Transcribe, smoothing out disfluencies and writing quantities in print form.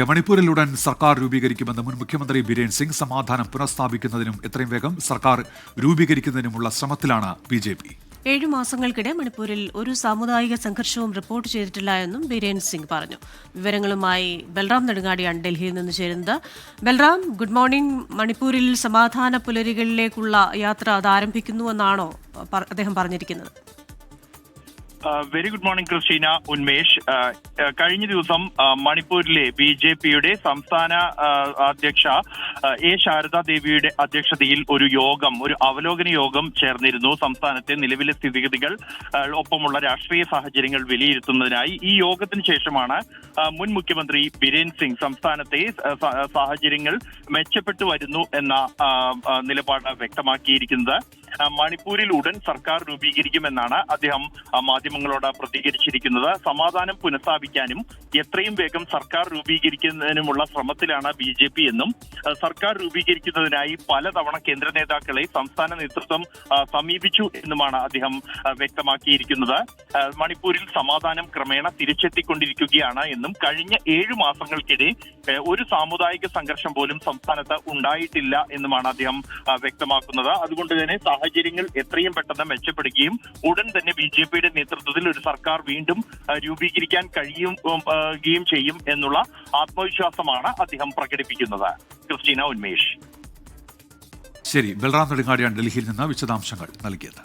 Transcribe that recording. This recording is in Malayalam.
മണിപ്പൂരിലുടൻ സർക്കാർ രൂപീകരിക്കുമെന്ന് മുൻ മുഖ്യമന്ത്രി ബിരേൻ സിംഗ്. സമാധാനം പുനഃസ്ഥാപിക്കുന്നതിനും എത്രയും വേഗം സർക്കാർ രൂപീകരിക്കുന്നതിനുമുള്ള ശ്രമത്തിലാണ് BJP. 7 മാസങ്ങൾക്കിടെ മണിപ്പൂരിൽ ഒരു സാമുദായിക സംഘർഷവും റിപ്പോർട്ട് ചെയ്തിട്ടില്ല എന്നും ബിരേൻ സിംഗ് പറഞ്ഞു. വിവരങ്ങളുമായി ബൽറാം നെടുങ്ങാടിയാണ് ഡൽഹിയിൽ നിന്ന് ചേരുന്നത്. Balram, good morning. മണിപ്പൂരിൽ സമാധാന പുലരികളിലേക്കുള്ള യാത്ര അത് ആരംഭിക്കുന്നുവെന്നാണോ അദ്ദേഹം പറഞ്ഞിരിക്കുന്നത്? Very good morning Christina, Unmesh. കഴിഞ്ഞ ദിവസം മണിപ്പൂരിലെ BJPയുടെ സംസ്ഥാന അധ്യക്ഷ ശാരദാ ദേവിയുടെ അധ്യക്ഷതയിൽ ഒരു അവലോകന യോഗം ചേർന്നിരുന്നു. സംസ്ഥാനത്തെ നിലവിലെ സ്ഥിതിഗതികൾ ഒപ്പമുള്ള രാഷ്ട്രീയ സാഹചര്യങ്ങൾ വിലയിരുത്തുന്നതിനായി. ഈ യോഗത്തിന് ശേഷമാണ് മുൻ മുഖ്യമന്ത്രി ബിരേൻ സിംഗ് സംസ്ഥാനത്തെ സാഹചര്യങ്ങൾ മെച്ചപ്പെട്ടു വരുന്നു എന്ന നിലപാട് വ്യക്തമാക്കിയിരിക്കുന്നത്. മണിപ്പൂരിൽ ഉടൻ സർക്കാർ രൂപീകരിക്കുമെന്നാണ് അദ്ദേഹം മാധ്യമങ്ങളോട് പ്രതികരിച്ചിരിക്കുന്നത്. സമാധാനം പുനഃസ്ഥാപിക്കാനും എത്രയും വേഗം സർക്കാർ രൂപീകരിക്കുന്നതിനുമുള്ള ശ്രമത്തിലാണ് BJP എന്നും സർക്കാർ രൂപീകരിക്കുന്നതിനായി പലതവണ കേന്ദ്ര നേതാക്കളെ സംസ്ഥാന നേതൃത്വം സമീപിച്ചു എന്നുമാണ് അദ്ദേഹം വ്യക്തമാക്കിയിരിക്കുന്നത്. മണിപ്പൂരിൽ സമാധാനം ക്രമേണ തിരിച്ചെത്തിക്കൊണ്ടിരിക്കുകയാണ് എന്നും കഴിഞ്ഞ 7 മാസങ്ങൾക്കിടെ ഒരു സാമുദായിക സംഘർഷം പോലും സംസ്ഥാനത്ത് ഉണ്ടായിട്ടില്ല എന്നുമാണ് അദ്ദേഹം വ്യക്തമാക്കുന്നത്. അതുകൊണ്ട് തന്നെ സാഹചര്യങ്ങൾ എത്രയും പെട്ടെന്ന് മെച്ചപ്പെടുകയും ഉടൻ തന്നെ BJPയുടെ നേതൃത്വത്തിൽ ഒരു സർക്കാർ വീണ്ടും രൂപീകരിക്കാൻ കഴിയുകയും ചെയ്യും എന്നുള്ള ആത്മവിശ്വാസമാണ് അദ്ദേഹം പ്രകടിപ്പിക്കുന്നത്. ക്രിസ്റ്റീന, ഉന്മേഷ്. ശരി, ബൽറാം നെടുങ്ങാടിയാണ് ഡൽഹിയിൽ നിന്ന് വിശദാംശങ്ങൾ നൽകിയത്.